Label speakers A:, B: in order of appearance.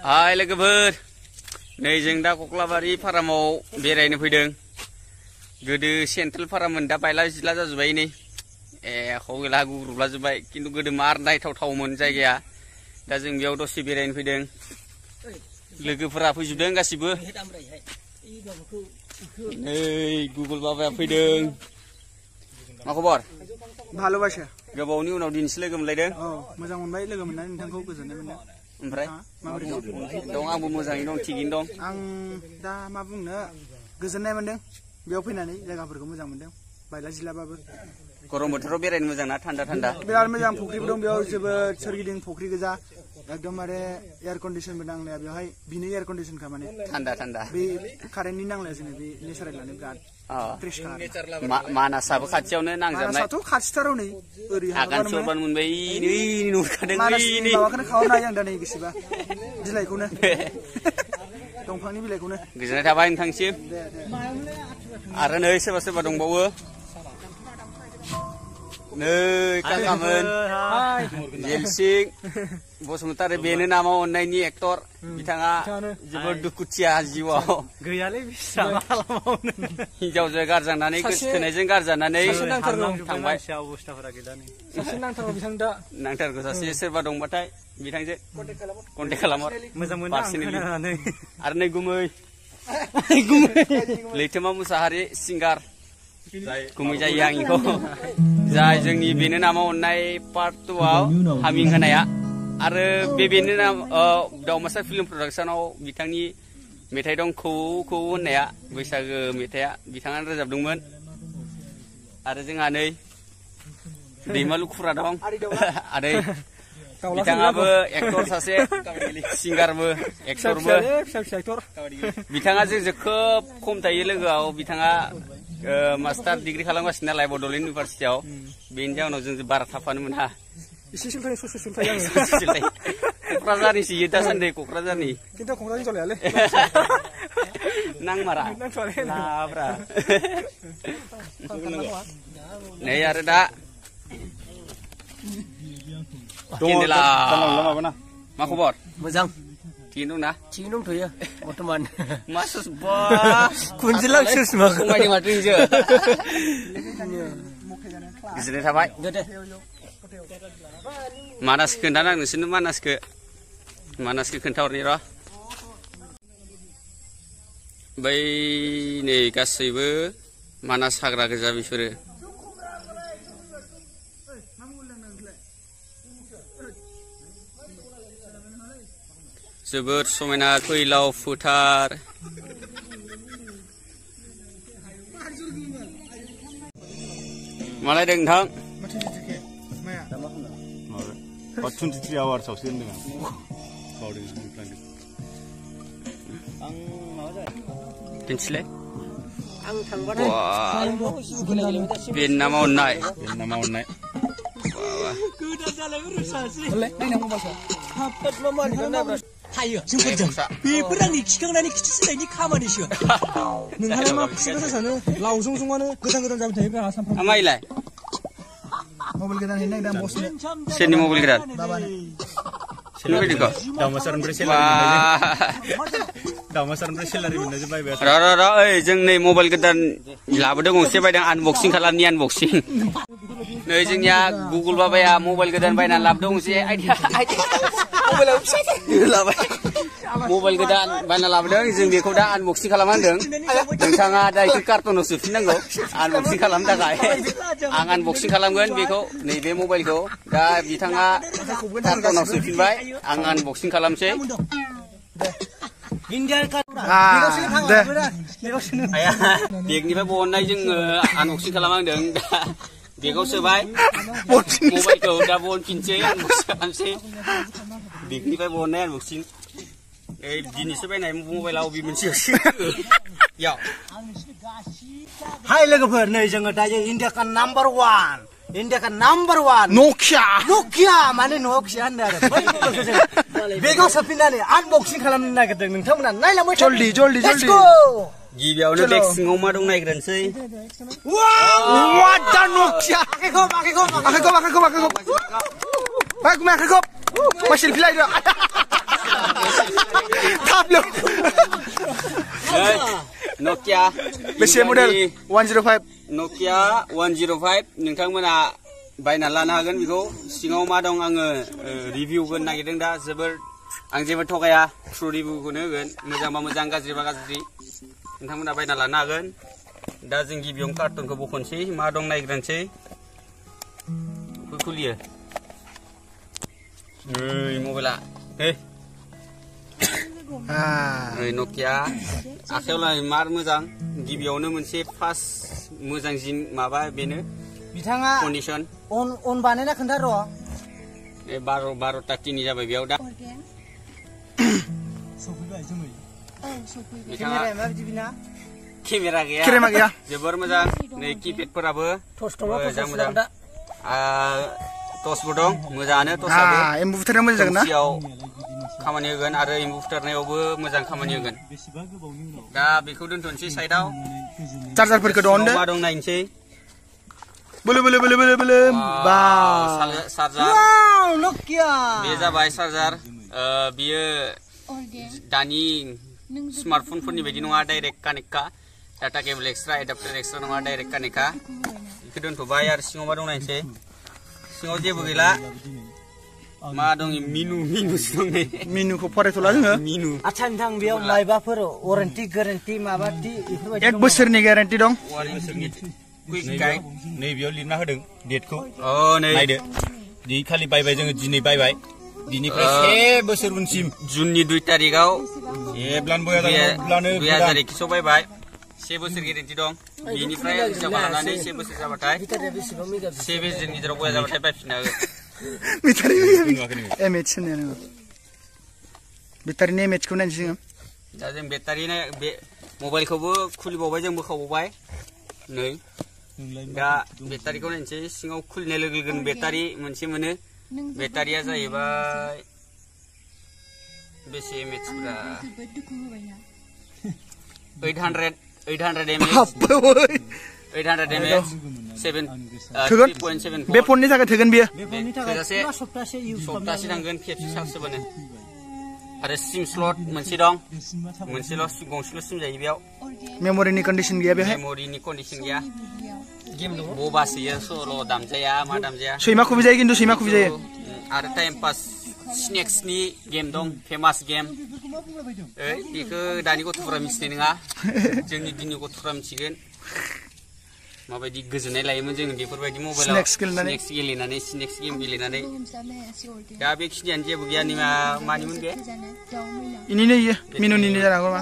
A: Hai लोगोफोर नै जों दा कक्लाबारि फारामाव बेरायनो फैदों गोदो सेन्ट्रेल फाराममोन दा बायला जिला जाजोब्बाय नै खगेला गुग्रुबला जोब्बाय किन्तु गोदो मार नायथावथावमोन जायगाया दा जों बेयाव दसे बेरायनो फैदों लोगोफोरा फैजोबदों गासिबो नै गुगल बाबाया फैदों मा खबर
B: भालोबासा
A: गोबावनि उनाव दिनैसो लोगो मोनलायदों
B: मोजां मोनबाय लोगो मोननानै नोंथांखौ गोजोननाय मोनदों
A: ओमफ्राय माबोरै दं आंबो मोजाङैनो दं थिगैनो दं
B: आं दा मा बुंनो गोजोननाय मोनदों बेयाव फैनानै जायगाफोरखौ मोजां मोनदों बायला जिलाबाबो
A: गरम बोथोराव बेरायनो मोजां ना थान्दा थान्दा
B: बिराद मोजां फुख्रिबो दं बेयाव जोबोद सोरगिदिं फुख्रि गोजा एकदमबारे एयार कन्डिसनबो नांलाया बेवहाय बिनि एयार कन्डिसनखा माने
A: थान्दा थान्दा
B: बे कारेन्टनि नांलाया जोंनो बे नेचारेलानो बिराद फ्रेश
A: मानासाबो खाथियावनो नांजाबनाय
B: मानासाथ' खाथिथाराव नै ओरै
A: आगान सुरबानो मोनबाय नै नुखादों
B: मानासनि माबाखौनो खावनो हायो आं दा नै गोसोबा बिलाइखौनो दंफांनि बिलाइखौनो
A: गोजोननाय थाबाय नोंथांसिम आरो नै सोरबा सोरबा दंबावो नै काकामोन जेमसिं बसुमतारी बेनो नामा अननायनि एक्टर बिथाङा जोबोद दुखुथिया जिउआव
C: गैयालै बिसा मा खालामबावनो
A: हिनजावजों गारजानानै गोसोथोनायजों गारजानानै थांबाय
C: अबस्थाफोरा गैला नै सासे नांथारगौ बिथां दा
A: नांथारगौ सासे सोरबा दंबाथाय बिथांजों कन्टेक्ट खालामहर
C: मोजां मोनो आं खोनानानै
A: आरो नै गुमै लैथोमा मुसाहारि सिंगार गुमै जायो आं इखौ जाय जोंनि बेनो नामा अननाय पार्ट 2आव हामिं होनाया आरो बेनो नाम दाउमासार फिल्म प्रडाक्सनाव बिथांनि मेथाइ दं खौवौ खौवौ होननाया बैसागो मेथाइआ बिथाङानो रोजाबदोंमोन आरो जोंहा नै दैमालु खुरा दं आदै बिथाङाबो एक्टर सासे सिंगारबो एक्टरबो बिथाङा जोंजों खोब खम थायो लोगोआव बिथाङा मास्टार डिग्री खालामगासिनो नालाय बड'लेण्ड इउनिभारसिटियाव बेनि जाउनाव जों बारा थाफानो मोना
B: एसे सिलथाय ससे सिलथाय आङो
A: क'क्राझारनिसो इयो दासान्दि क'क्राझारनि
B: खिन्थु क'क्राझारनि जलायालै
A: नांमारा नाब्रा नै आरो दा केन्देला मा खबर
C: मोजां
A: थिगैनो दंना
C: थिगैनो दंथ'यो बर्थमान
A: मा सुस बा
C: खुनजिलां सुस मा
A: खमायदों माथो नोंसो गोजोननाय थाबाय मानास खोन्थाना नोंसोरनो मानासखौ खोन्थाहरनि र' बै नै गासैबो मानास हाग्रा गोजा बिसोरो जोबोद समायना फैलाव फोथार मालायदों नोंथां
D: 23 आवार्सआवसो होनदों आं बावदों
A: दिन्थिलाय
C: आं थांबाथाय
A: बेनो नामा अननाय
C: गोदान जालायबो रुसासै थायो जोंफोरजों बेफोर आंनि खिखांनानै खिथिसिनायनि खामानिसो नोंहालाय मा खिथिगासा सानो लावजं जंआनो गोदान जाबाय थायो ब्रा सानफ्रामबो
A: आमाइलाय
B: मबाइल गोदान हैनो नागिरदों आं बसनो
A: सोरनि मबाइल गोदान सोरनि बायदिखौ
D: दाउमासारनिफ्राय सेलारि मोननायजों बायबाय
A: र' ओइ जों नै मबाइल गोदान लाबोदों गंसे बायदों आनबक्सिं खालामनि आनबक्सिं नै जोंनिया गुगल बाबाया मबाइल गोदान बायनानै लाबोदों गंसे मबाइलाव फिसा लाबाय मबाइल गोदान बायना लाबोदों जों बेखौ दा आनबक्सिं खालामहांदों नोंथाङा दा बेखौ कार्टुनाव सोफिननांगौ आनबक्सिं खालामनो थाखाय आं आनबक्सिं खालामगोन बेखौ नैबे मबाइलखौ दा बिथाङा कार्टुनाव सोफिनबाय आं आनबक्सिं खालामसै बेगनिफ्राय बहननाय जोङो आनबक्सिं खालामहांदों दा बेगाव सोबाय मबाइलखौ दा बहनफिनसै आनबक्सिं खालामसै बेगनिफ्राय बहननाय आनबक्सिं दिनैसो बायनाय मबाइला अबे मोनसेयावसो
C: हाय लोगोफोर नै जोङो दायो इन्डियाका नाम्बार 1 नकिया माने नकिया होनदों आरो बेगाव सोफिननानै आनबक्सिं खालामनो नागिरदों नोंथांमोना नायलांबाय
B: जल्दि
A: गिबियावनो बेग सिङाव मा दं नायग्रोनोसै
B: आखाइखौ मासिल फिलायदो
A: Nokia
B: बेसे मडेल 105
A: Nokia 105 नोंथांमोना बायना लानो हागोन बेखौ सिङाव मा दं आङो रिभिउ होनो नागिरदों दा जोबोर आं जेबो थगाया ट्रु रिभिउखौनो होगोन मोजांबा मोजां गाज्रिबा गाज्रि नोंथांमोना बायना लानो हागोन दा जों गिबियावनो कार्टुनखौ बख'नोसै मा दं नायग्रोनोसै खुलियो मबाइला Nokia आखायाव लानाय मार मोजां गिबियावनो मोनसे फार्स्ट मोजां जिन माबा बेनो
C: बिथाङा
A: कन्डिशन
C: अन बानायना खोन्था र'
A: 12टा टिनि जाबाय बेयाव दा
C: केमेराया माबायदि बिना
A: केमेरा गैया जोबोर मोजां नै किपेडफोराबो मोजां मोजां टर्चबो दं मोजाङानो टर्चआबो
B: एम्बु बुथारनाया मोजां जागोन ना
A: खामानि होगोन आरो एम्बु बुथारनायावबो मोजां खामानि होगोन दा बेखौ दोनथ'नोसै साइडआव
B: चार्जारफोरखौ दं
A: मा दं नायनोसै
B: बोलो बा
A: चार्जार
C: Nokia
A: बे जाबाय चार्जार बियो दानि स्मार्टफनफोरनि बायदि नङा डाइरेक्ट कानेक्टखा data cable extra adapter extra नङा डाइरेक्ट कानेक्टखा बेखौ दोनथ'बाय आरो सिङाव मा दं नायनोसै सिङाव जेबो गैला मा दं मिनुसो दं नै
B: मिनुखौ फरायथ'ला जोङो
A: मिनु
C: आच्छा नोंथां बेयाव मायबाफोर वारेन्टि गारेन्टि माबादि बेफोरबायदि
B: 1 बोसोरनि ग्यारान्टि दं
A: कुइक गाइड
D: नै बेयाव लिरना होदों डेटखौ
A: नै
D: नायदो दि खालि बायबाय जोङो दिनै बायबाय दिनिफ्राय 1 बोसोर उनसिम
A: जुननि 2 तारिखआव
D: जेब्लानो बया जाब्लानो
A: 2021 बायबाय 1 बोसोर गेरेन्टि दं बेनिफ्राय हिसाब लानानै 1 बोसोर जाबाथाय 1 बोसोरनि गेजेराव बया जाबाथाय बायफिनना होगोन
B: एमएच होनो बेटारिनि एमएचखौ नायनोसै जोङो
A: दा जों बेटारिनि बे मबाइलखौबो खुलिबावबाय जों बोखावबाय नै दा बेटारिखौ नायनोसै सिङाव खुलिनाय लोगो लोगोनो बेटारि मोनसे मोनो बेटारिया जाहैबाय बेसे एमएचफ्रा 800 mAh 800 mAh 3.7
B: बे फननि थाखाय थोगोन बियो
A: थोजासे सप्तासे थांगोन खेबसे चार्ज होबानो आरो सिम स्लट मोनसे दं गंसेल' सिम जायो बेयाव
B: मेम'रिनि कन्डिसन गैया बेहाय
A: मेम'रिनि कन्डिसन गैया बबा सोयो सल' दामजाया मा दामजाया
B: सैमा खुबि जायो खिन्थु सैमा खुबि जायो
A: आरो टाइम पास स्नेक्सनि गेम दं फेमास गेम बेखौ दानि गथ'फोरा मिथिनाय नङा जोंनि दिननि गथ'फोरा मिथिगोन माबायदि गोजोननाय लायोमोन जों बेफोरबायदि मबाइलाव स्नेक्स गेम गेलेनानै दा बेखिनियानो जेबो गैया मानिमोन बे
B: इनिनो मिनुनिनो जानांगौ मा